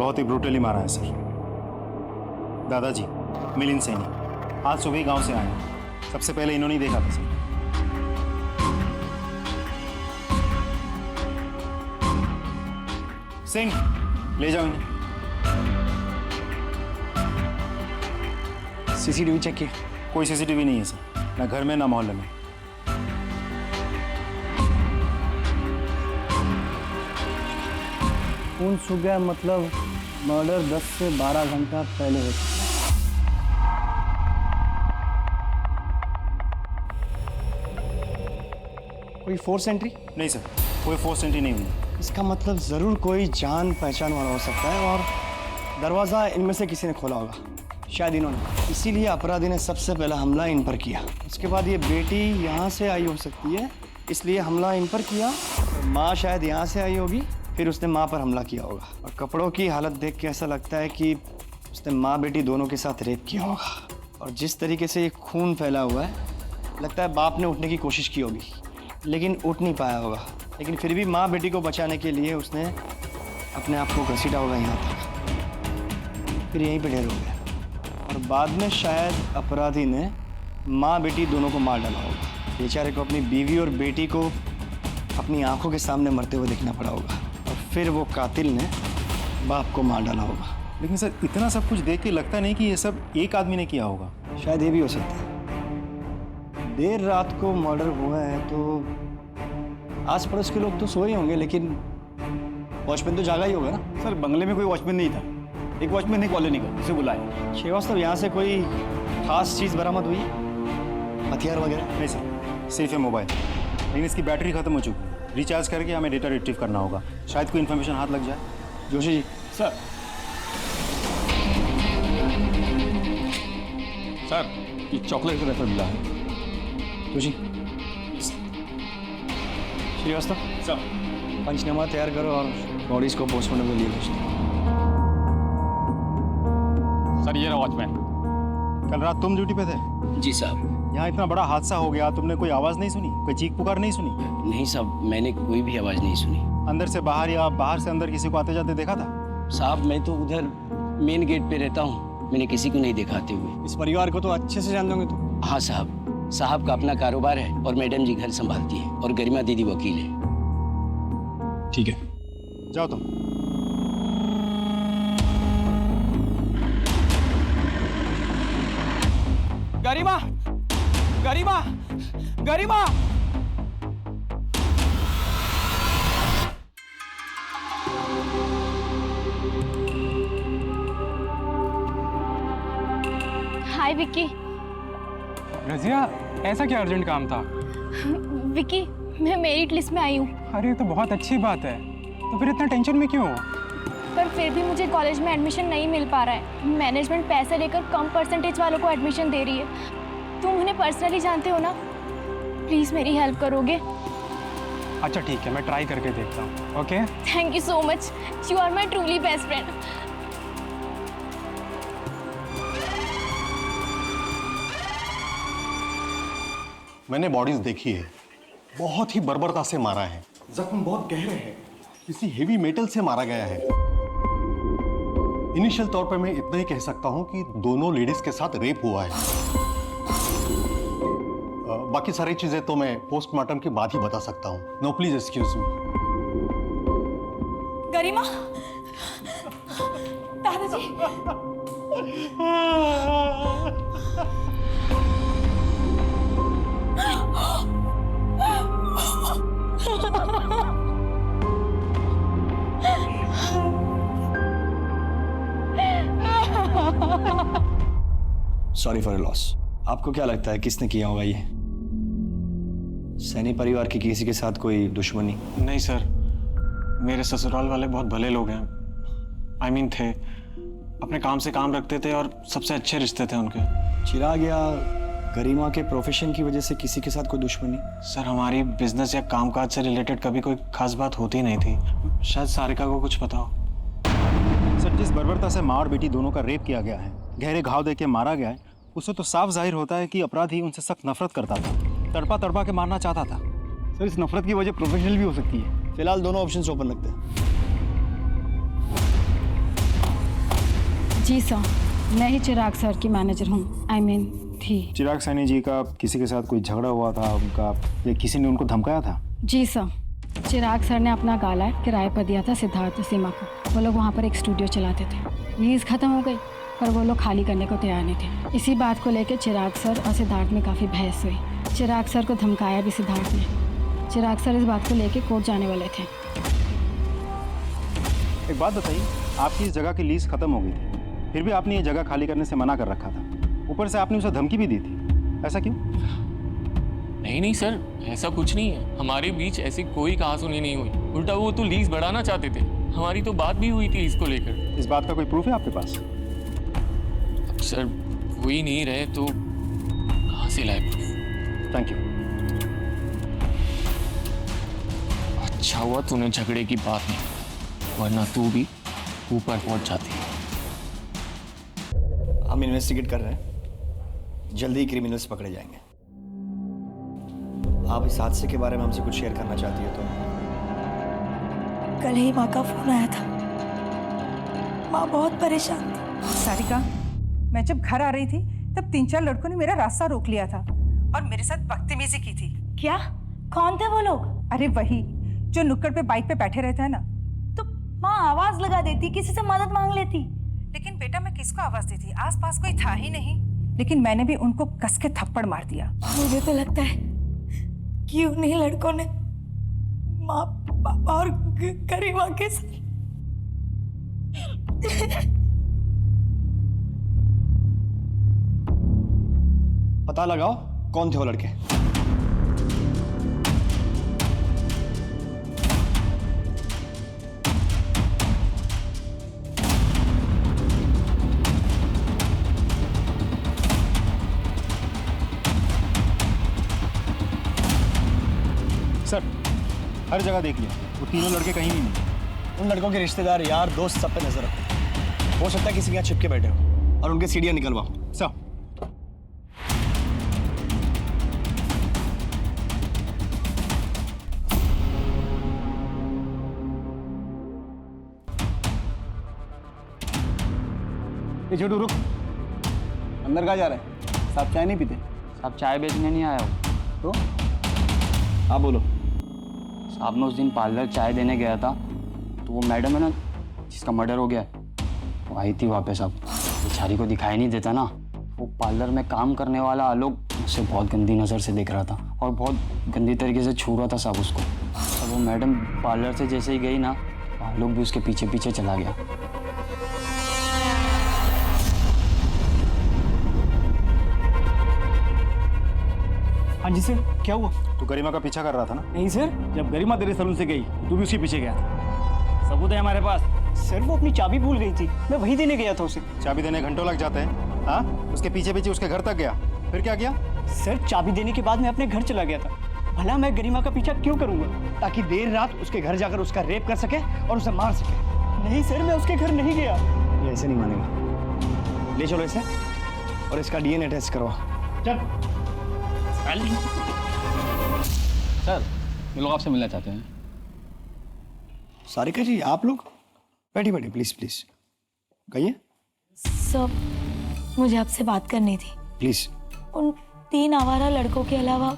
बहुत ही ब्रूटली मारा है सर। दादाजी मिलिंद सैनी आज सुबह गांव से आए हैं। सबसे पहले इन्होंने ही देखा था सर। सिंह ले जाओ इन्हें। सीसीटीवी चेक किया? कोई सीसीटीवी नहीं है सर, ना घर में ना मोहल्ले में। खून सूख गया मतलब मर्डर 10 से 12 घंटा पहले हो चुका। कोई फोर्स एंट्री? नहीं सर, कोई फोर्स एंट्री नहीं हुई। इसका मतलब जरूर कोई जान पहचान वाला हो सकता है और दरवाजा इनमें से किसी ने खोला होगा, शायद इन्होंने। इसीलिए अपराधी ने सबसे पहला हमला इन पर किया। उसके बाद ये बेटी यहाँ से आई हो सकती है, इसलिए हमला इन पर किया। माँ शायद यहाँ से आई होगी, फिर उसने माँ पर हमला किया होगा। और कपड़ों की हालत देख के ऐसा लगता है कि उसने माँ बेटी दोनों के साथ रेप किया होगा। और जिस तरीके से ये खून फैला हुआ है, लगता है बाप ने उठने की कोशिश की होगी लेकिन उठ नहीं पाया होगा। लेकिन फिर भी माँ बेटी को बचाने के लिए उसने अपने आप को घसीटा होगा यहाँ तक, फिर यहीं पे ढेर हो गया। और बाद में शायद अपराधी ने माँ बेटी दोनों को मार डाला होगा। बेचारे को अपनी बीवी और बेटी को अपनी आंखों के सामने मरते हुए देखना पड़ा होगा और फिर वो कातिल ने बाप को मार डाला होगा। लेकिन सर इतना सब कुछ देख के लगता नहीं कि ये सब एक आदमी ने किया होगा। शायद ये भी हो सकता है। देर रात को मर्डर हुआ है तो आस पड़ोस के लोग तो सोए होंगे, लेकिन वॉचमैन तो जागा ही होगा ना। सर बंगले में कोई वॉचमैन नहीं था, एक वॉचमैन ने कॉलोनी का उसे बुलाया। श्रीवास्तव, यहाँ से कोई खास चीज़ बरामद हुई? हथियार वगैरह? नहीं सर, सिर्फ है मोबाइल, लेकिन इसकी बैटरी खत्म हो चुकी है। रिचार्ज करके हमें डेटा रिट्रीव करना होगा, शायद कोई इन्फॉर्मेशन हाथ लग जाए। जोशी जी। सर ये चॉकलेट का रेफर मिला है। जोशी। श्रीवास्तव सर पंचनामा तैयार करो और बॉडीज को पोस्टमार्टम के लिए भेज दो। सर ये रहा वॉचमैन। कल रात तुम ड्यूटी पे थे? जी साहब। यहाँ इतना बड़ा हादसा हो गया, तुमने कोई आवाज़ नहीं सुनी? कोई चीख पुकार नहीं सुनी? नहीं साहब, मैंने कोई भी आवाज़ नहीं सुनी। अंदर से बाहर या बाहर से अंदर किसी को आते जाते देखा था? साहब मैं तो उधर मेन गेट पे रहता हूँ, मैंने किसी को नहीं देखा आते हुए। इस परिवार को तो अच्छे से जान दोगे तो? हाँ साहब, साहब का अपना कारोबार है और मैडम जी घर संभालती है और गरिमा दीदी वकील है। ठीक है, जाओ तुम। गरिमा, गरिमा, गरिमा। हाय विक्की। रजिया, ऐसा क्या अर्जेंट काम था? विक्की, मैं मेरिट लिस्ट में आई हूँ। अरे तो बहुत अच्छी बात है, तो फिर इतना टेंशन में क्यों हो? पर फिर भी मुझे कॉलेज में एडमिशन नहीं मिल पा रहा है। मैनेजमेंट पैसे लेकर कम परसेंटेज वालों को एडमिशन दे रही है। तुम उन्हें पर्सनली जानते हो ना, प्लीज़ मेरी हेल्प करोगे? अच्छा ठीक है, मैं ट्राई करके देखता हूँ। Okay, thank you so much, you are my truly best friend. मैंने बॉडीज देखी है, बहुत ही बर्बरता से मारा है। जख्म बहुत गहरे हैं, किसी हेवी मेटल से मारा गया है। इनिशियल तौर पर मैं इतना ही कह सकता हूं कि दोनों लेडीज के साथ रेप हुआ है। बाकी सारी चीजें तो मैं पोस्टमार्टम के बाद ही बता सकता हूं। No please excuse me. Garima, दादाजी। Sorry for loss. आपको क्या लगता है किसने किया होगा ये? सैनी परिवार की किसी के साथ कोई दुश्मनी? नहीं सर, मेरे ससुराल वाले बहुत भले लोग हैं। I mean थे, अपने काम से काम रखते थे और सबसे अच्छे रिश्ते थे उनके। चिराग या गरिमा के प्रोफेशन की वजह से किसी के साथ कोई दुश्मनी? सर हमारी बिजनेस या कामकाज से रिलेटेड कभी कोई खास बात होती नहीं थी। शायद सारिका को कुछ पता हो। सर जिस बर्बरता से माँ और बेटी दोनों का रेप किया गया है, गहरे घाव देके मारा गया है, उससे तो साफ जाहिर होता है कि अपराधी उनसे सख्त नफरत करता था, तड़पा तड़पा के मारना चाहता था। सर इस नफरत की वजह प्रोफेशनल भी हो सकती है। फिलहाल दोनों ऑप्शंस ओपन रखते हैं। जी सर, मैं ही चिराग सर की मैनेजर हूँ, थी। चिराग सैनी जी का किसी के साथ कोई झगड़ा हुआ था उनका, या किसी ने उनको धमकाया था? जी सर, चिराग सर ने अपना गाला किराए पर दिया था सिद्धार्थ सीमा को। वो लोग वहाँ पर एक स्टूडियो चलाते थे। लीज खत्म हो गई पर वो लोग खाली करने को तैयार नहीं थे। इसी बात को लेकर चिराग सर और सिद्धार्थ में काफ़ी बहस हुई। चिराग सर को धमकाया भी सिद्धार्थ ने। चिराग सर इस बात को लेकर कोर्ट जाने वाले थे। एक बात बताइए, आपकी इस जगह की लीज खत्म हो गई थी, फिर भी आपने ये जगह खाली करने से मना कर रखा था। ऊपर से आपने उसे धमकी भी दी थी, ऐसा क्यों? नहीं सर, ऐसा कुछ नहीं है। हमारे बीच ऐसी कोई कहासुनी नहीं हुई। उल्टा वो तो लीज बढ़ाना चाहते थे। हमारी तो बात भी हुई थी इसको लेकर। इस बात का कोई प्रूफ है आपके पास? अब सर वो ही नहीं रहे तो कहाँ से लाए प्रूफ? Thank you. अच्छा हुआ तूने झगड़े की बात नहीं, वरना तू भी ऊपर पहुंच जाती। हम इन्वेस्टिगेट कर रहे हैं, जल्दी ही क्रिमिनल्स पकड़े जाएंगे। आप इस हादसे के बारे में हमसे कुछ शेयर करना चाहती हो तो? कल ही माँ का फोन आया था। माँ बहुत परेशान थी। सारिका, मैं जब घर आ रही थी तब 3-4 लड़कों ने मेरा रास्ता रोक लिया था और मेरे साथ बदतमीजी की थी। क्या? कौन थे वो लोग? अरे वही जो नुक्कड़ पे बाइक पे बैठे रहते हैं ना। तो माँ आवाज लगा देती, किसी से मदद मांग लेती। लेकिन बेटा मैं किसको आवाज देती, आसपास कोई था ही नहीं। लेकिन मैंने भी उनको कस के थप्पड़ मार दिया। मुझे तो लगता है कि उन्हीं लड़कों ने माँ, पापा और गरिमा के साथ पता लगाओ कौन थे वो लड़के। सर, हर जगह देख लिया, वो तीनों लड़के कहीं नहीं मिले। उन लड़कों के रिश्तेदार, यार, दोस्त सब पे नजर रखो। हो सकता है किसी के यहाँ छिपके बैठे हो और उनके सीढ़ियाँ निकलवाओ। सर, ये छोटू रुक, अंदर कहाँ जा रहे हैं? साहब चाय नहीं पीते? साहब चाय बेचने नहीं आया हो तो हाँ बोलो। साहब मैं उस दिन पार्लर चाय देने गया था तो वो मैडम है ना जिसका मर्डर हो गया, वो आई थी वहाँ पे। साहब बेचारी को दिखाई नहीं देता ना, वो पार्लर में काम करने वाला आलोक उसे बहुत गंदी नज़र से देख रहा था और बहुत गंदी तरीके से छू रहा था साहब उसको। तो वो मैडम पार्लर से जैसे ही गई ना, आलोक भी उसके पीछे पीछे चला गया। हाँ जी सर, क्या हुआ? तू गरिमा का पीछा कर रहा था ना? नहीं सर, जब गरिमा तेरे सलून से गई तू भी उसके पीछे गया था। सबूत है हमारे पास। सर वो अपनी चाबी भूल गई थी, मैं वही देने गया था उसे। चाबी देने घंटों लग जाते हैं। हाँ, उसके पीछे पीछे उसके घर तक गया, फिर क्या किया? सर चाबी देने के बाद मैं अपने घर चला गया था। भला मैं गरिमा का पीछा क्यों करूंगा? ताकि देर रात उसके घर जाकर उसका रेप कर सके और उसे मार सके। नहीं सर, मैं उसके घर नहीं गया। ये ऐसे नहीं मानेगा। ले चलो इसे और इसका डीएनए टेस्ट करवा। चल। सर, ये लोग आपसे मिलना चाहते हैं। सारिका जी, आप लोग बैठी बैठी, प्लीज प्लीज कहिए। सर, मुझे आपसे बात करनी थी। प्लीज। उन 3 आवारा लड़कों के अलावा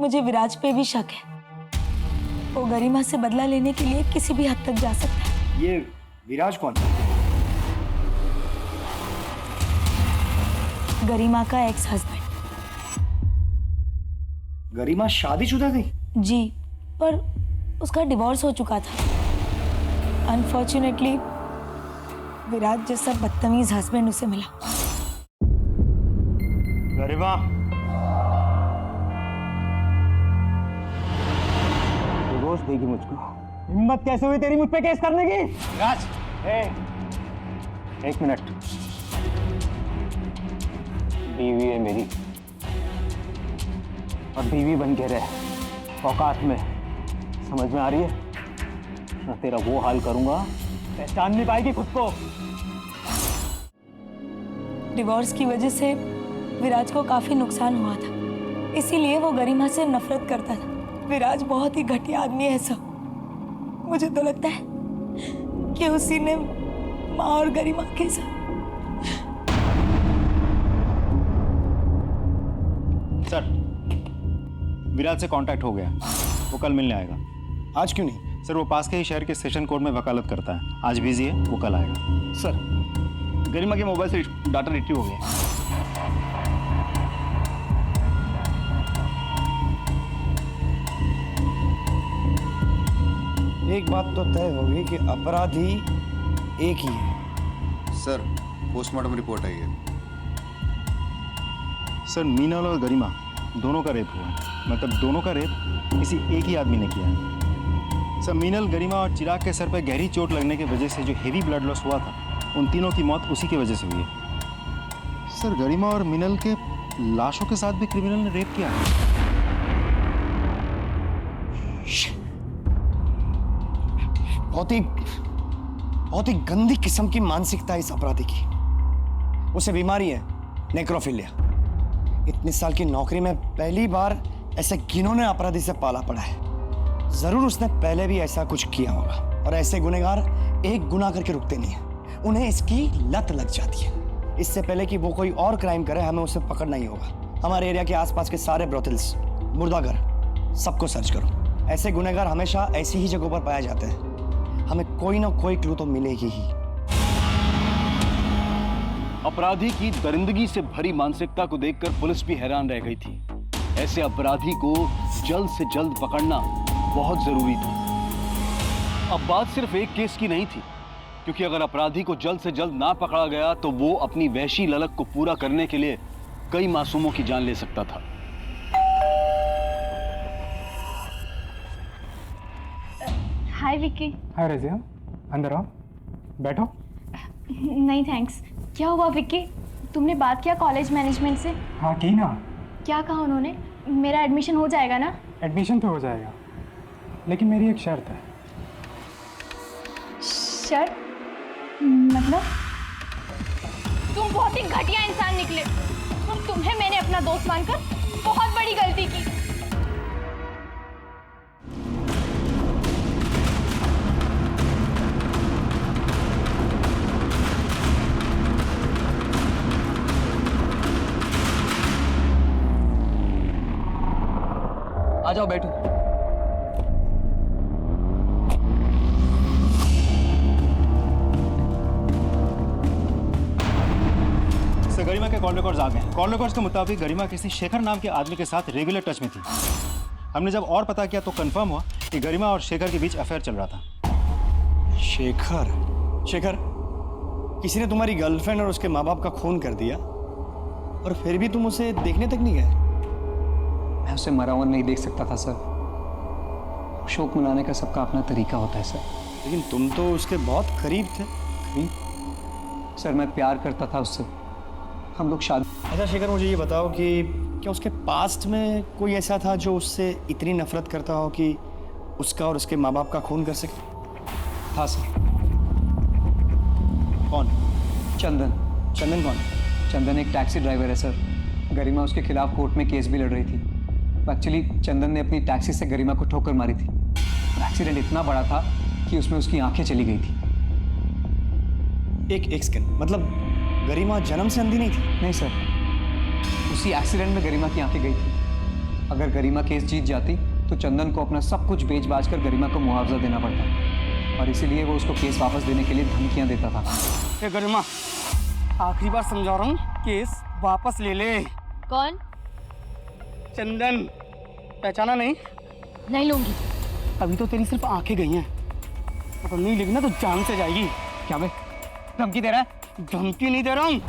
मुझे विराज पे भी शक है। वो गरिमा से बदला लेने के लिए किसी भी हद तक जा सकता है। ये विराज कौन? गरिमा का एक्स हस्बैंड। गरिमा शादीशुदा थी? जी, पर उसका डिवोर्स हो चुका था। अनफॉर्चुनेटली विराज जैसा बदतमीज हस्बैंड उसे मिला। गरिमा, डिवोर्स देगी मुझको? हिम्मत कैसे हुई तेरी मुझ पे केस करने की? राज, एक मिनट। बीवी है मेरी और बीवी बन के रहे औकात में, समझ में आ रही है ना? तेरा वो हाल करूंगा पहचान नहीं पाएगी खुद को। डिवोर्स की वजह से विराज को काफी नुकसान हुआ था, इसीलिए वो गरिमा से नफरत करता था। विराज बहुत ही घटिया आदमी है सब। मुझे तो लगता है कि उसी ने माँ और गरिमा के साथ। सर, विराज से कांटेक्ट हो गया, वो कल मिलने आएगा। आज क्यों नहीं? सर, वो पास के ही शहर के सेशन कोर्ट में वकालत करता है। आज बिजी है, वो कल आएगा। सर, गरिमा के मोबाइल से डाटा रिट्रीव हो गया। एक बात तो तय होगी कि अपराधी एक ही है। सर, पोस्टमार्टम रिपोर्ट आई है। सर, मीनल और गरिमा दोनों का रेप हुआ है। मतलब दोनों का रेप किसी एक ही आदमी ने किया है। सर, मीनल, गरिमा और चिराग के सर पर गहरी चोट लगने की वजह से जो हेवी ब्लड लॉस हुआ था, उन तीनों की मौत उसी की वजह से हुई है। सर, गरिमा और मीनल के लाशों के साथ भी क्रिमिनल ने रेप किया है। बहुत ही गंदी किस्म की मानसिकता है इस अपराधी की। उसे बीमारी है, नेक्रोफिलिया। इतने साल की नौकरी में पहली बार ऐसे घिनौने अपराधी से पाला पड़ा है। जरूर उसने पहले भी ऐसा कुछ किया होगा, और ऐसे गुनहगार एक गुनाह करके रुकते नहीं है, उन्हें इसकी लत लग जाती है। इससे पहले कि वो कोई और क्राइम करे, हमें उसे पकड़ना ही होगा। हमारे एरिया के आसपास के सारे ब्रोथल्स, मुर्दाघर, सबको सर्च करो। ऐसे गुनहगार हमेशा ऐसी ही जगहों पर पाए जाते हैं। हमें कोई ना कोई क्लू तो मिलेगी ही। अपराधी की दरिंदगी से भरी मानसिकता को देखकर पुलिस भी हैरान रह गई थी। ऐसे अपराधी को जल्द से जल्द पकड़ना बहुत जरूरी था। अब बात सिर्फ एक केस की नहीं थी, क्योंकि अगर अपराधी को जल्द से जल्द ना पकड़ा गया तो वो अपनी वहशी ललक को पूरा करने के लिए कई मासूमों की जान ले सकता था। हाय विक्की। हाय रजिया, अंदर आओ, बैठो। नहीं थैंक्स। क्या हुआ विक्की? तुमने बात किया कॉलेज मैनेजमेंट से? हाँ की ना। क्या कहा उन्होंने? मेरा एडमिशन हो जाएगा ना? एडमिशन तो हो जाएगा, लेकिन मेरी एक शर्त है। शर्त? मतलब? तुम बहुत ही घटिया इंसान निकले, और तुम्हें मैंने अपना दोस्त मानकर बहुत बड़ी गलती की। आ जाओ, बैठो। सर, गरिमा के कॉल रिकॉर्ड्स आ गए हैं। कॉल रिकॉर्ड्स के मुताबिक गरिमा किसी शेखर नाम के आदमी के साथ रेगुलर टच में थी। हमने जब और पता किया तो कंफर्म हुआ कि गरिमा और शेखर के बीच अफेयर चल रहा था। शेखर, किसी ने तुम्हारी गर्लफ्रेंड और उसके माँ बाप का खून कर दिया, और फिर भी तुम उसे देखने तक नहीं गए? मैं उसे मरा हुआ नहीं देख सकता था सर। शोक मनाने का सबका अपना तरीका होता है सर। लेकिन तुम तो उसके बहुत करीब थे। सर, मैं प्यार करता था उससे, हम लोग शादी। अच्छा शेखर, मुझे ये बताओ कि क्या उसके पास्ट में कोई ऐसा था जो उससे इतनी नफरत करता हो कि उसका और उसके माँ बाप का खून कर सके? था सर। कौन? चंदन। चंदन कौन? चंदन एक टैक्सी ड्राइवर है सर। गरिमा उसके खिलाफ कोर्ट में केस भी लड़ रही थी। एक्चुअली चंदन ने अपनी टैक्सी से गरिमा को ठोकर मारी थी। एक्सीडेंट इतना बड़ा था कि उसमें उसकी आंखें चली गई थी। एक सेकंड, मतलब गरिमा जन्म से अंधी नहीं थी? नहीं सर, उसी एक्सीडेंट में गरिमा की आंखें गई थी। अगर गरिमा केस जीत जाती तो चंदन को अपना सब कुछ बेच बाच कर गरिमा को मुआवजा देना पड़ता, और इसीलिए वो उसको केस वापस देने के लिए धमकियां देता था। गरिमा, आखिरी बार समझा रहा हूँ, केस वापस ले ले। कौन? चंदन। पहचाना नहीं? नहीं लूंगी। अभी तो तेरी सिर्फ आंखें गई हैं, अगर नहीं लेगी ना तो जान से जाएगी। क्या बे, धमकी दे रहा है? धमकी नहीं दे रहा हूँ,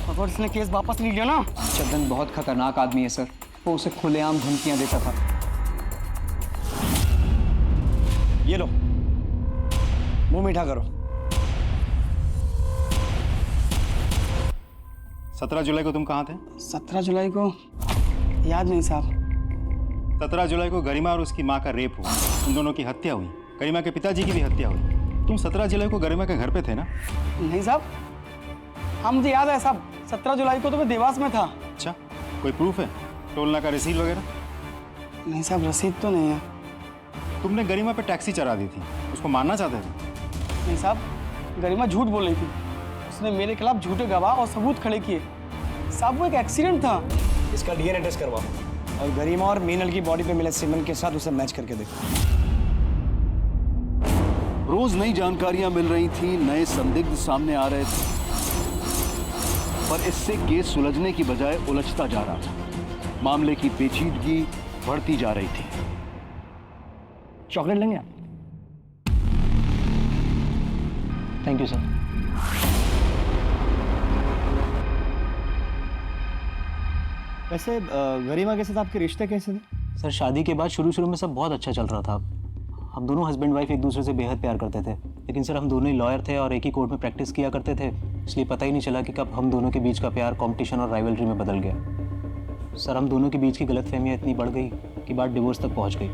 अगर इसने केस वापस नहीं लिया ना। चंदन बहुत खतरनाक आदमी है सर, वो उसे खुलेआम धमकियां देता था। ये लो, मुंह मीठा करो। 17 जुलाई को तुम कहाँ थे? 17 जुलाई को याद नहीं साहब। 17 जुलाई को गरिमा और उसकी माँ का रेप हुआ, उन दोनों की हत्या हुई। गरिमा के पिताजी की भी हत्या हुई। तुम 17 जुलाई को गरिमा के घर पे थे ना? नहीं साहब, हाँ मुझे याद है साहब, 17 जुलाई को तो मैं देवास में था। अच्छा, कोई प्रूफ है? टोल नाका रसीद वगैरह? नहीं साहब, रसीद तो नहीं है। तुमने गरिमा पे टैक्सी चढ़ा दी थी, उसको मारना चाहते थे? नहीं साहब, गरिमा झूठ बोल रही थी। उसने मेरे खिलाफ झूठे गवाह और सबूत खड़े किए। साहब वो एक एक्सीडेंट था। इसका डीएनए टेस्ट करवाओ और गरिमा और मीनल की बॉडी पे मिले सीमेंट के साथ उसे मैच करके देखो। रोज नई जानकारियां मिल रही थी, नए संदिग्ध सामने आ रहे थे, पर इससे केस सुलझने की बजाय उलझता जा रहा था। मामले की पेचीदगी बढ़ती जा रही थी। चॉकलेट लेंगे आप? Thank you sir. वैसे गरिमा के साथ आपके रिश्ते कैसे थे? सर शादी के बाद शुरू में सब बहुत अच्छा चल रहा था। हम दोनों हस्बैंड वाइफ एक दूसरे से बेहद प्यार करते थे, लेकिन सर हम दोनों ही लॉयर थे और एक ही कोर्ट में प्रैक्टिस किया करते थे, इसलिए पता ही नहीं चला कि कब हम दोनों के बीच का प्यार कंपटीशन और राइवलरी में बदल गया। सर हम दोनों के बीच की गलतफहमियां इतनी बढ़ गई कि बात डिवोर्स तक पहुंच गई।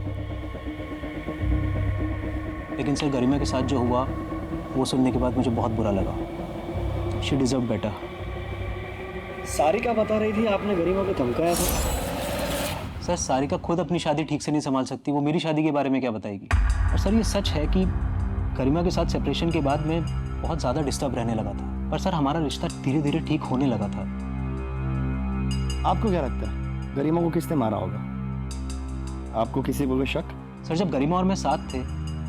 लेकिन सर गरिमा के साथ जो हुआ वो सुनने के बाद मुझे बहुत बुरा लगा। She deserve better. सारिका बता रही थी आपने गरिमा को धमकाया था। सर सारिका खुद अपनी शादी ठीक से नहीं संभाल सकती, वो मेरी शादी के बारे में क्या बताएगी। और सर ये सच है कि गरिमा के साथ सेपरेशन के बाद मैं बहुत ज़्यादा डिस्टर्ब रहने लगा था, पर सर हमारा रिश्ता धीरे धीरे ठीक होने लगा था। आपको क्या लगता है गरिमा को किसने मारा होगा? आपको किसी को शक? सर जब गरिमा और मैं साथ थे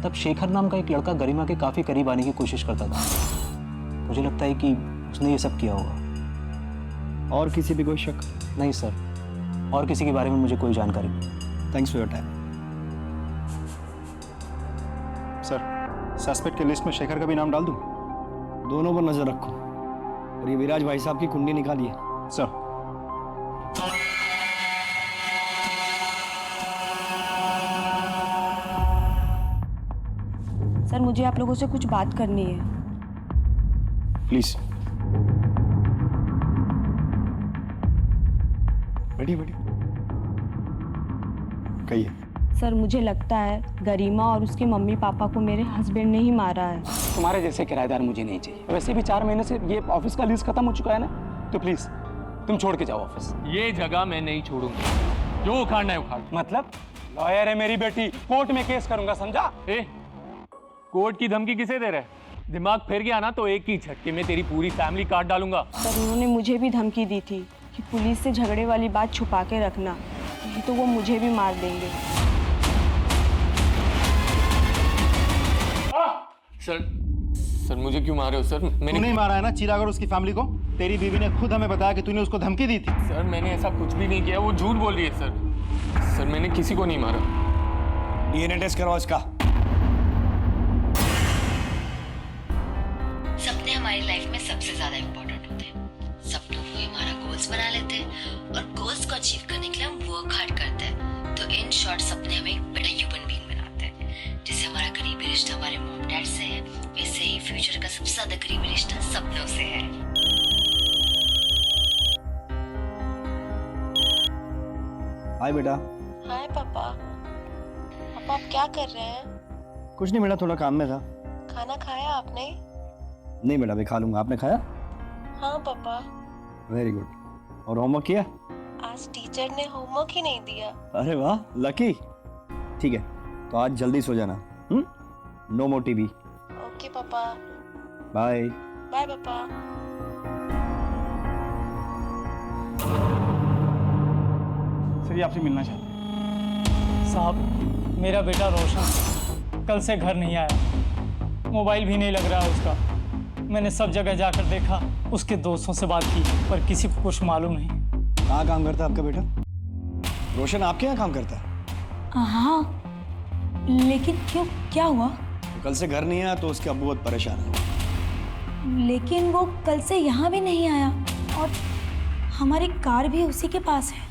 तब शेखर नाम का एक लड़का गरिमा के काफ़ी करीब आने की कोशिश करता था। मुझे लगता है कि उसने ये सब किया होगा। और किसी भी कोई शक? नहीं सर, और किसी के बारे में मुझे कोई जानकारी नहीं। Thanks for your time. Sir suspect के लिस्ट में शेखर का भी नाम डाल दूं? दोनों पर नजर रखो और ये विराज भाई साहब की कुंडली निकालिए। सर सर मुझे आप लोगों से कुछ बात करनी है। प्लीज बैठिए बैठिए, कहिए। सर मुझे लगता है गरिमा और उसके मम्मी पापा को मेरे हस्बैंड ने ही मारा है। तुम्हारे जैसे किराएदार मुझे नहीं चाहिए। वैसे भी 4 महीने से ये ऑफिस का लीज खत्म हो चुका है ना, तो प्लीज तुम छोड़ के जाओ ऑफिस। ये जगह मैं नहीं छोड़ूंगा, जो उखाड़ना है उखाड़। मतलब लॉयर है मेरी बेटी, कोर्ट में केस करूंगा, समझा? कोर्ट की धमकी किसे दे रहे? दिमाग फिर गया ना तो एक ही झटके में तेरी पूरी फैमिली काट डालूंगा। सर उन्होंने मुझे भी धमकी दी थी कि पुलिस से झगड़े वाली बात छुपा के रखना, नहीं तो वो मुझे भी मार देंगे। सर मुझे क्यों मार रहे हो सर? मैंने नहीं मारा है ना चिराग और उसकी फैमिली को। तेरी बीवी ने खुद हमें बताया कि तूने उसको धमकी दी थी। सर मैंने ऐसा कुछ भी नहीं किया, वो झूठ बोल रही है सर। सर मैंने किसी को नहीं मारा। डीएनए टेस्ट करवाओ इसका। सपने हमारी लाइफ में सबसे ज्यादा इम्पोर्टेंट होते हैं। सपनों को हमारा गोल्स बना लेते हैं और गोल्स को अचीव करने के लिए हम वर्क हार्ड करते हैं। तो इन शॉर्ट सपने हमें एक बड़ा ह्यूमन बीइंग बनाते हैं। जैसे हमारा करीबी रिश्ता हमारे मॉम डैड से है, वैसे ही फ्यूचर का सबसे ज्यादा करीबी रिश्ता सपनों से है। हाय बेटा। हाय पापा। पापा आप क्या कर रहे हैं? कुछ नहीं बेटा, थोड़ा काम में था। खाना खाया आपने? नहीं बेटा, मैं खा लूंगा। आपने खाया? हाँ पापा। Very good. और होमवर्क किया? आज टीचर ने होमवर्क ही नहीं दिया। अरे वाह लकी। ठीक है तो आज जल्दी सो जाना। No more TV. ओके पापा। बाय। बाय पापा। सर ये आपसे मिलना चाहते हैं। साहब मेरा बेटा रोशन कल से घर नहीं आया, मोबाइल भी नहीं लग रहा है उसका। मैंने सब जगह जाकर देखा, उसके दोस्तों से बात की, पर किसी को कुछ मालूम नहीं। कहाँ काम करता है आपका बेटा? रोशन आपके यहाँ काम करता है? हाँ लेकिन क्यों, क्या हुआ? तो कल से घर नहीं आया तो उसके अब्बू बहुत परेशान है। लेकिन वो कल से यहाँ भी नहीं आया और हमारी कार भी उसी के पास है।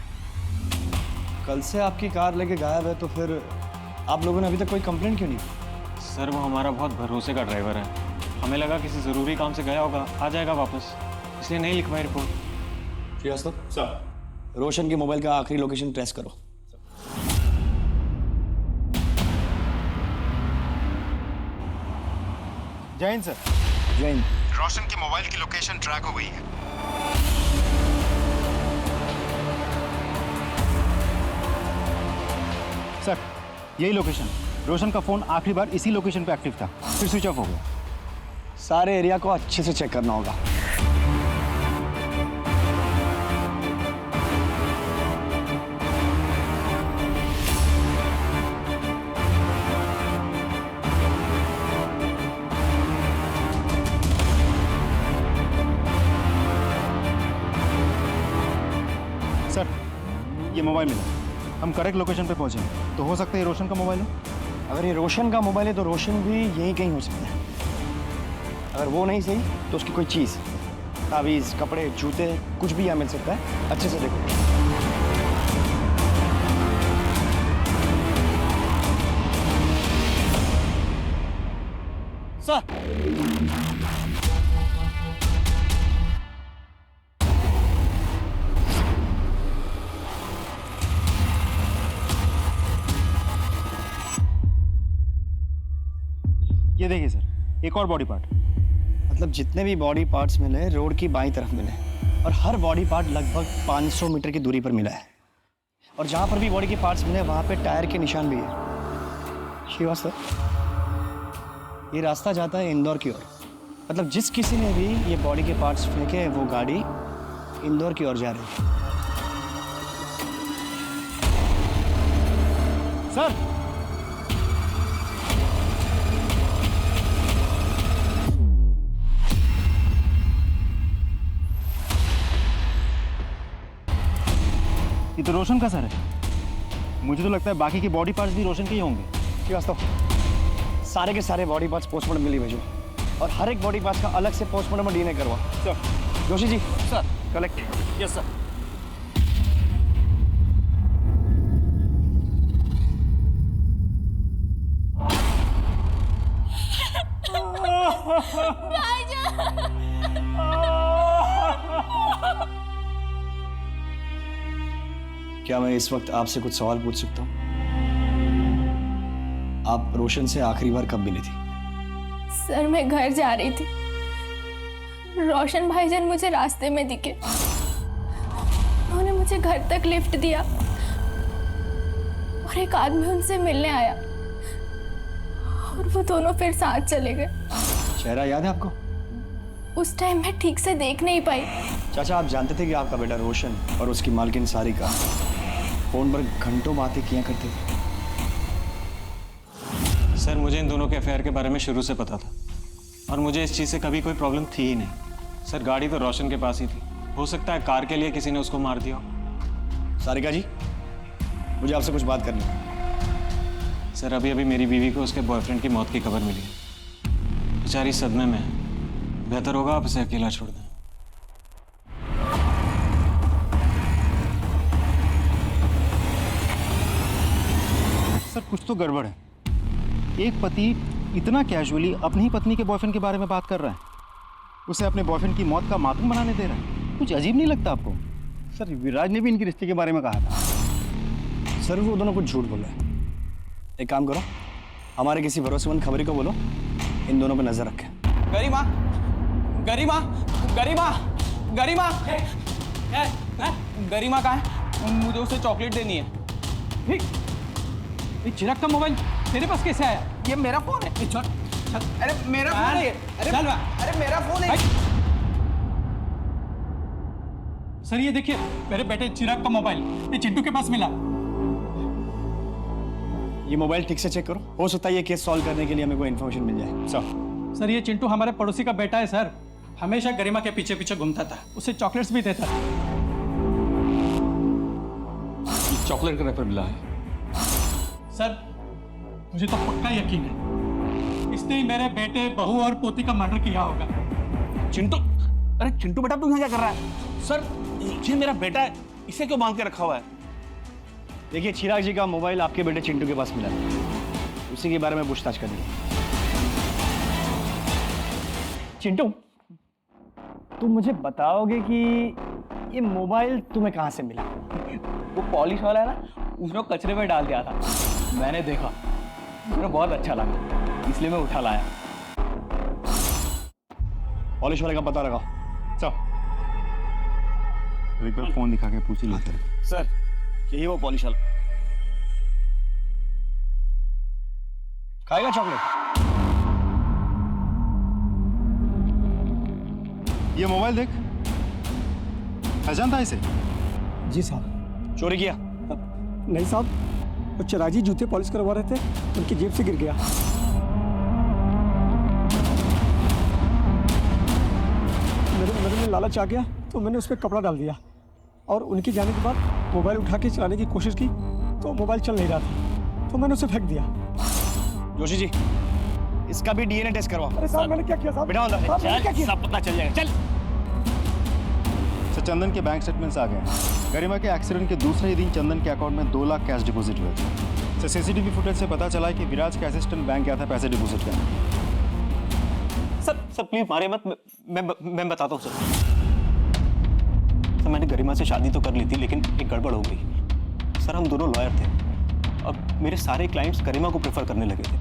कल से आपकी कार लेके गायब है, तो फिर आप लोगों ने अभी तक कोई कंप्लेंट क्यों नहीं? सर वो हमारा बहुत भरोसे का ड्राइवर है, हमें लगा किसी ज़रूरी काम से गया होगा, आ जाएगा वापस, इसलिए नहीं लिखवाई रिपोर्ट। श्रीवास्तव सर, रोशन के मोबाइल का आखिरी लोकेशन ट्रेस करो। जय हिंद सर। जय हिंद। रोशन की मोबाइल की लोकेशन ट्रैक हो गई है। सर यही लोकेशन। रोशन का फोन आखिरी बार इसी लोकेशन पे एक्टिव था, फिर स्विच ऑफ हो गया। सारे एरिया को अच्छे से चेक करना होगा। सर, ये मोबाइल मिला। हम करेक्ट लोकेशन पे पहुंचे हैं। तो हो सकता है ये रोशन का मोबाइल हो। अगर ये रोशन का मोबाइल है तो रोशन भी यहीं कहीं हो सकता है। अगर वो नहीं सही तो उसकी कोई चीज़, तावीज़, कपड़े, जूते, कुछ भी यहाँ मिल सकता है। अच्छे से देखो। सर, ये देखिए सर, एक और बॉडी पार्ट। मतलब जितने भी बॉडी पार्ट्स मिले रोड की बाईं तरफ मिले, और हर बॉडी पार्ट लगभग 500 मीटर की दूरी पर मिला है। और जहाँ पर भी बॉडी के पार्ट्स मिले वहाँ पे टायर के निशान भी है। श्रीवास्तव, ये रास्ता जाता है इंदौर की ओर। मतलब जिस किसी ने भी ये बॉडी के पार्ट्स फेंके वो गाड़ी इंदौर की ओर जा रही है। सर, ये तो रोशन का सर है। मुझे तो लगता है बाकी के बॉडी पार्ट्स भी रोशन के ही होंगे। श्रीवास्तव, सारे के सारे बॉडी पार्ट्स पोस्टमार्टम के लिए भेजो, और हर एक बॉडी पार्ट्स का अलग से पोस्टमार्टम डीएनए करवा। Sir. Joshi ji. Sir. Collect. Yes sir. क्या मैं इस वक्त आपसे कुछ सवाल पूछ सकता हूँ? आप रोशन से आखिरी बार कब मिली थी? सर, मैं घर जा रही थी। रोशन भाईजान मुझे रास्ते में दिखे। उन्होंने मुझे घर तक लिफ्ट दिया और एक आदमी उनसे मिलने आया और वो दोनों फिर साथ चले गए। चेहरा याद है आपको? उस टाइम मैं ठीक से देख नहीं पाई। चाचा, आप जानते थे कि आपका बेटा रोशन और उसकी मालकिन सारिका फोन पर घंटों बातें किया करते थे? सर, मुझे इन दोनों के अफेयर के बारे में शुरू से पता था और मुझे इस चीज़ से कभी कोई प्रॉब्लम थी ही नहीं। सर, गाड़ी तो रोशन के पास ही थी। हो सकता है कार के लिए किसी ने उसको मार दिया हो। सारिका जी, मुझे आपसे कुछ बात करनी है। सर, अभी अभी मेरी बीवी को उसके बॉयफ्रेंड की मौत की खबर मिली है। बेचारी सदमे में है। बेहतर होगा आप इसे अकेला छोड़ दें। सर, कुछ तो गड़बड़ है। एक पति इतना कैजुअली अपनी ही पत्नी के बॉयफ्रेंड के बारे में बात कर रहा है, उसे अपने बॉयफ्रेंड की मौत का मातम बनाने दे रहा है। कुछ अजीब नहीं लगता आपको? सर, विराज ने भी इनके रिश्ते के बारे में कहा था। सर, वो दोनों कुछ झूठ बोल रहे हैं। एक काम करो, हमारे किसी भरोसेमंद खबरी को बोलो इन दोनों पर नजर रखें। गरिमा, गरिमा, गरिमा, गरिमा, गरिमा कहाँ है? मुझे उसे चॉकलेट देनी है। ये चिराग का मोबाइल तेरे पास कैसे आया? ये मेरा फोन है। अरे मेरा फोन है। अरे मेरा फोन है। सर, ये देखिए, मेरे बेटे चिराग का मोबाइल ये चिंटू के पास मिला। ये मोबाइल ठीक से चेक करो, हो सकता है ये केस सॉल्व करने के लिए हमें कोई इन्फॉर्मेशन मिल जाए। सर, ये चिंटू हमारे पड़ोसी का बेटा है सर। हमेशा गरिमा के पीछे पीछे घूमता था, उसे चॉकलेट्स भी देता था। चॉकलेट का रैपर मिला है। सर, मुझे तो पक्का यकीन है इसने ही मेरे बेटे, बहू और पोती का मर्डर किया होगा। चिंटू, अरे चिंटू बेटा, तू यहाँ क्या कर रहा है? सर, ये मेरा बेटा है, इसे क्यों बांध के रखा हुआ है? देखिए, चिराग जी का मोबाइल आपके बेटे चिंटू के पास मिला है, उसी के बारे में पूछताछ करनी है। चिंटू, तुम मुझे बताओगे कि ये मोबाइल तुम्हें कहाँ से मिला? वो पॉलिश वाला है ना, उसने कचरे में डाल दिया था। मैंने देखा, मुझे बहुत अच्छा लगा, इसलिए मैं उठा लाया। पॉलिश वाले का पता लगाओ। चलो, एक बार फोन दिखा के पूछ ही लेते हैं। सर, यही वो पॉलिश वाला। खाएगा चॉकलेट? ये मोबाइल देख, पहचानता है इसे? जी साहब। चोरी किया? नहीं साहब, वो चिराजी जूते पॉलिश करवा रहे थे, उनकी जेब से गिर गया। मेरे में लालच आ गया तो मैंने उस पर कपड़ा डाल दिया और उनके जाने के बाद मोबाइल उठा के चलाने की कोशिश की तो मोबाइल चल नहीं रहा था, तो मैंने उसे फेंक दिया। जोशी जी, इसका भी डीएनए टेस्ट करवाओ। अरे साहब मैंने क्या किया साहब? बिठाओ अंदर। साहब, मैंने क्या किया? सब पता चल जाएगा। चल। सर, चंदन के बैंक स्टेटमेंट्स आ गए हैं। गरिमा के एक्सीडेंट के दूसरे ही दिन चंदन के अकाउंट में 2 लाख कैश डिपॉजिट हुए थे। सर, सीसीटीवी फुटेज से पता चला है कि विराज का असिस्टेंट बैंक गया था पैसे डिपॉजिट करने। सर प्लीज मारे मत, मैं बताता हूँ सर। मैंने गरिमा से शादी तो कर ली थी, लेकिन एक गड़बड़ हो गई। सर, हम दोनों लॉयर थे। अब मेरे सारे क्लाइंट्स गरिमा को प्रेफर करने लगे थे।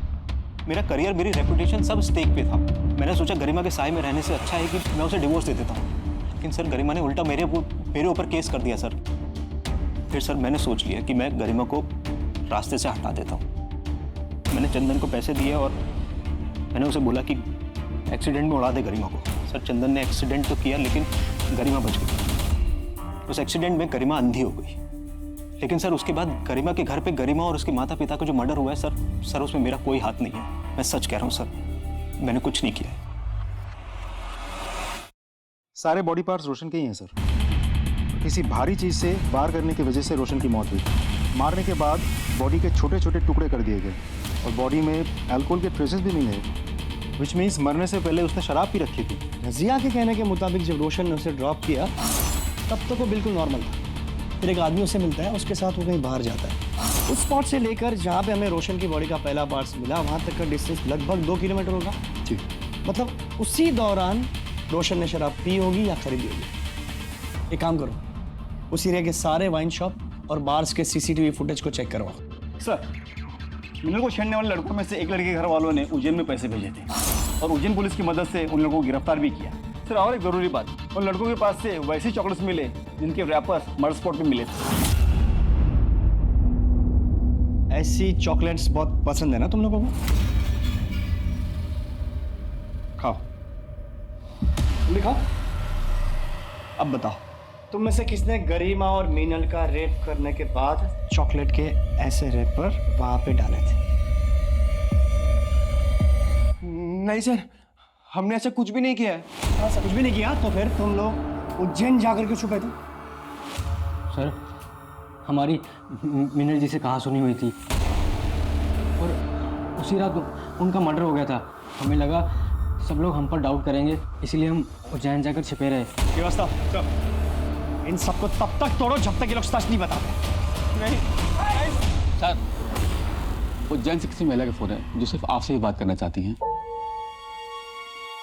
मेरा करियर, मेरी रेपुटेशन सब स्टेक पे था। मैंने सोचा गरिमा के साए में रहने से अच्छा है कि मैं उसे डिवोर्स दे देता हूँ, लेकिन सर गरिमा ने उल्टा मेरे ऊपर केस कर दिया सर। फिर सर मैंने सोच लिया कि मैं गरिमा को रास्ते से हटा देता हूँ। मैंने चंदन को पैसे दिए और मैंने उसे बोला कि एक्सीडेंट में उड़ा दे गरिमा को। सर, चंदन ने एक्सीडेंट तो किया, लेकिन गरिमा बच गई। उस एक्सीडेंट में गरिमा अंधी हो गई, लेकिन सर उसके बाद गरिमा के घर पे गरिमा और उसके माता पिता का जो मर्डर हुआ है सर उसमें मेरा कोई हाथ नहीं है। मैं सच कह रहा हूँ सर, मैंने कुछ नहीं किया है। सारे बॉडी पार्ट्स रोशन के ही हैं सर। किसी भारी चीज से वार करने की वजह से रोशन की मौत हुई। मारने के बाद बॉडी के छोटे छोटे टुकड़े कर दिए गए और बॉडी में अल्कोहल के ट्रेसेस भी मिले, विच मीन्स मरने से पहले उसने शराब पी रखी थी। रजिया के कहने के मुताबिक जब रोशन ने उसे ड्रॉप किया तब तक वो बिल्कुल नॉर्मल था। फिर एक आदमी उसे मिलता है, उसके साथ वो कहीं बाहर जाता है। उस स्पॉट से लेकर जहाँ पे हमें रोशन की बॉडी का पहला पार्ट्स मिला, वहाँ तक का डिस्टेंस लगभग 2 किलोमीटर होगा। जी। मतलब उसी दौरान रोशन ने शराब पी होगी या खरीदी होगी। एक काम करो, उस एरिया के सारे वाइन शॉप और बार्स के सीसीटीवी फुटेज को चेक करवाओ। सर, मिनल को छेड़ने वाले लड़कों में से एक लड़के के घर वालों ने उज्जैन में पैसे भेजे थे और उज्जैन पुलिस की मदद से उन लोगों को गिरफ्तार भी किया। सर, और एक जरूरी बात, उन लड़कों के पास से वैसे चॉकलेट्स मिले जिनके रैपर्स मर्डर स्पॉट पे मिले थे। ऐसी चॉकलेट्स बहुत पसंद है ना तुम लोगों को? खाओ, जल्दी खाओ। अब बताओ, तुम में से किसने गरिमा और मीनल का रेप करने के बाद चॉकलेट के ऐसे रैपर वहां पे डाले थे? नहीं सर, हमने ऐसा कुछ भी नहीं किया है। ऐसा कुछ भी नहीं किया तो फिर तुम लोग उज्जैन जाकर के छुपे थे? सर, हमारी मीनल जी से कहाँ सुनी हुई थी और उसी रात उनका मर्डर हो गया था। हमें लगा सब लोग हम पर डाउट करेंगे, इसीलिए हम उज्जैन जाकर छिपे रहे। व्यवस्था सब, इन सबको तब तक तोड़ो जब तक ये लोग सच नहीं बताते। नहीं सर, उज्जैन से किसी महिला का फोन है जो सिर्फ आपसे ही बात करना चाहती हैं।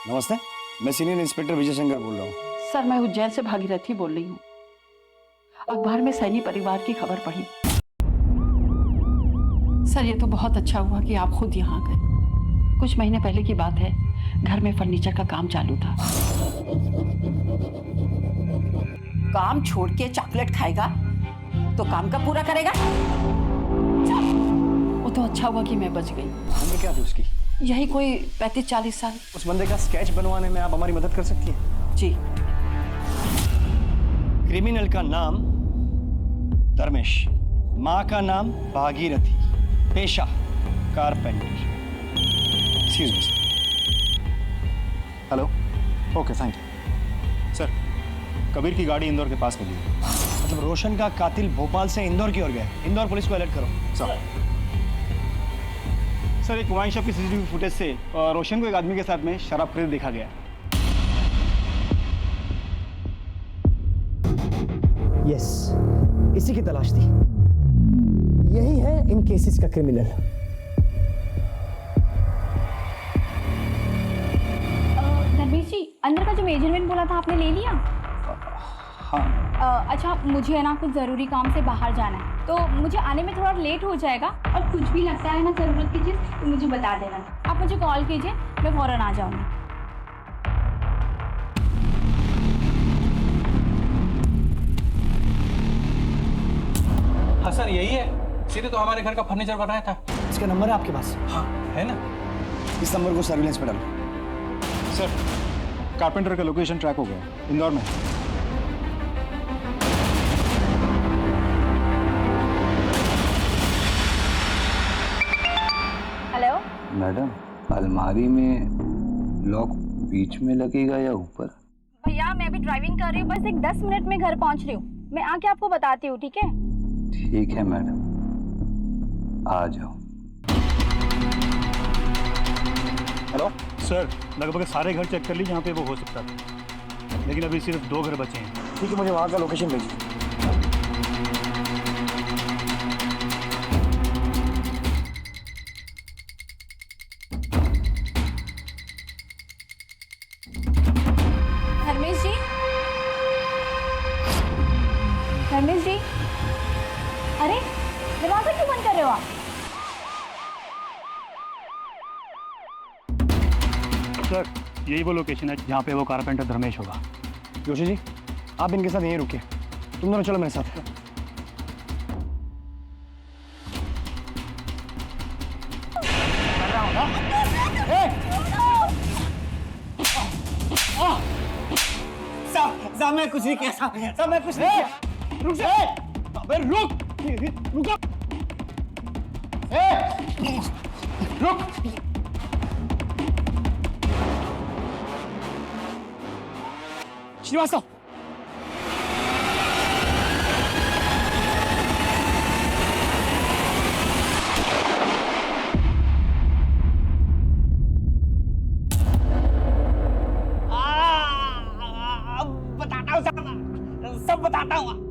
नमस्ते, मैं सीनियर इंस्पेक्टर विजय शंकर बोल रहा हूँ। सर, मैं उज्जैन से भागीरथी बोल रही हूँ। अखबार में सैनी परिवार की खबर पढ़ी। सर, ये तो बहुत अच्छा हुआ कि आप खुद यहाँ गए। कुछ महीने पहले की बात है, घर में फर्नीचर का काम चालू था। काम छोड़ के चॉकलेट खाएगा तो काम कब पूरा करेगा? वो तो अच्छा हुआ कि मैं बच गई। उम्र क्या थी उसकी? यही कोई 35-40 साल। उस बंदे का स्केच बनवाने में आप हमारी मदद कर सकती हैं? जी। क्रिमिनल का नाम धर्मेश, माँ का नाम भागीरथी, पेशा carpenter. Excuse me sir. Hello, okay, thank you sir. Kabir की गाड़ी इंदौर के पास मिली है। मतलब रोशन का कातिल भोपाल से इंदौर की ओर गया। इंदौर पुलिस को अलर्ट करो। सर, एक वाइन शॉप की सीसीटीवी फुटेज से रोशन को एक आदमी के साथ में शराब खरीद देखा गया। यस, इसी की तलाश थी। यही है इन केसेस का क्रिमिनल। धर्मेश जी, अंदर का जो मेजरमेंट बोला था आपने ले लिया? हाँ। अच्छा, मुझे ना कुछ ज़रूरी काम से बाहर जाना है, तो मुझे आने में थोड़ा लेट हो जाएगा। और कुछ भी लगता है ना ज़रूरत की चीज़ तो मुझे बता देना। आप मुझे कॉल कीजिए, मैं फ़ौरन आ जाऊँगी। हाँ सर, यही है। सीधे तो हमारे घर का फर्नीचर बनाया था। इसका नंबर है आपके पास? हाँ, है ना। इस नंबर को सर्विलेंस पे डालो। सर, कारपेंटर का लोकेशन ट्रैक हो गया, इंदौर में। हेलो मैडम, अलमारी में लॉक बीच में लगेगा या ऊपर? भैया मैं अभी ड्राइविंग कर रही हूँ, बस एक 10 मिनट में घर पहुँच रही हूँ, मैं आके आपको बताती हूँ, ठीक है? ठीक है मैडम, आ जाओ। हेलो सर, लगभग सारे घर चेक कर ली जहाँ पे वो हो सकता था, लेकिन अभी सिर्फ 2 घर बचे हैं। ठीक है, मुझे वहाँ का लोकेशन भेजिए। धर्मेश जी, धर्मेश जी, अरे दरवाजा क्यों बंद कर रहे हो आप? सर, यही वो लोकेशन है जहाँ पे वो कारपेंटर धर्मेश होगा। जोशी जी, आप इनके साथ यहीं रुकिए, तुम दोनों चलो मेरे साथ। साहब मैं कुछ नहीं किया, साहब मैं कुछ नहीं किया। रुक जा, अबे रुक, रुक, रुक। श्रीवास्तव, बताता हूँ साहब, सब बताता हूँ।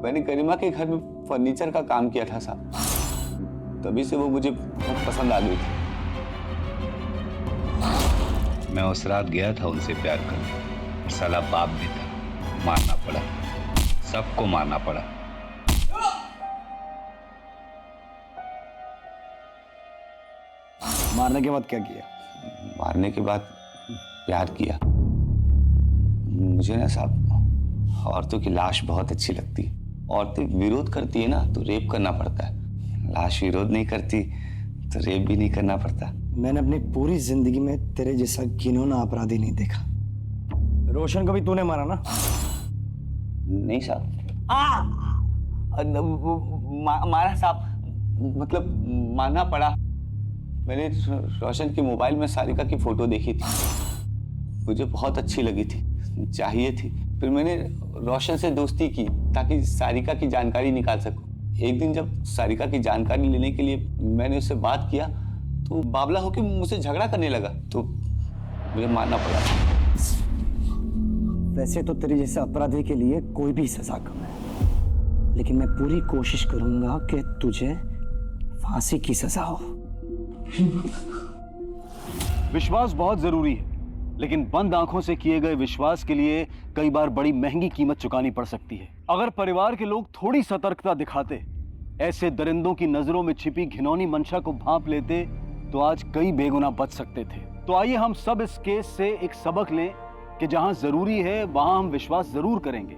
मैंने गरिमा के घर में फर्नीचर का काम किया था साहब, तभी से वो मुझे बहुत पसंद आ गई थी। मैं उस रात गया था उनसे प्यार करने, साला बाप भी था, मारना पड़ा, सबको मारना पड़ा। मारने के बाद क्या किया? मारने के बाद प्यार किया। मुझे ना साहब औरतों की लाश बहुत अच्छी लगती है। औरतें विरोध करती है ना तो रेप करना पड़ता है, लाश विरोध नहीं करती तो रेप भी नहीं करना पड़ता। मैंने अपनी पूरी जिंदगी में तेरे जैसा घिनौना अपराधी नहीं देखा। रोशन को भी तूने मारा ना? नहीं साहब। मारा साहब, मतलब मारना पड़ा। मैंने रोशन के मोबाइल में सारिका की फोटो देखी थी, मुझे बहुत अच्छी लगी थी, चाहिए थी। फिर मैंने रोशन से दोस्ती की ताकि सारिका की जानकारी निकाल सकूं। एक दिन जब सारिका की जानकारी लेने के लिए मैंने उससे बात किया तो बावला होकर मुझसे झगड़ा करने लगा, तो मुझे मारना पड़ा। वैसे तो तेरे जैसे अपराधी के लिए कोई भी सजा कम है, लेकिन मैं पूरी कोशिश करूंगा कि तुझे फांसी की सजा हो। विश्वास बहुत जरूरी है, लेकिन बंद आंखों से किए गए विश्वास के लिए कई बार बड़ी महंगी कीमत चुकानी पड़ सकती है। अगर परिवार के लोग थोड़ी सतर्कता दिखाते, ऐसे दरिंदों की नजरों में छिपी घिनौनी मंशा को भांप लेते, तो आज कई बेगुनाह बच सकते थे। तो आइए हम सब इस केस से एक सबक लें कि जहां जरूरी है वहां हम विश्वास जरूर करेंगे,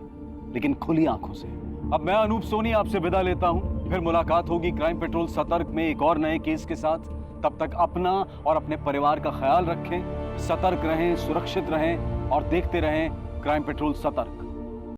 लेकिन खुली आंखों से। अब मैं अनूप सोनी आपसे विदा लेता हूं, फिर मुलाकात होगी क्राइम पेट्रोल सतर्क में एक और नए केस के साथ। तब तक अपना और अपने परिवार का ख्याल रखें, सतर्क रहें, सुरक्षित रहें और देखते रहें क्राइम पेट्रोल सतर्क।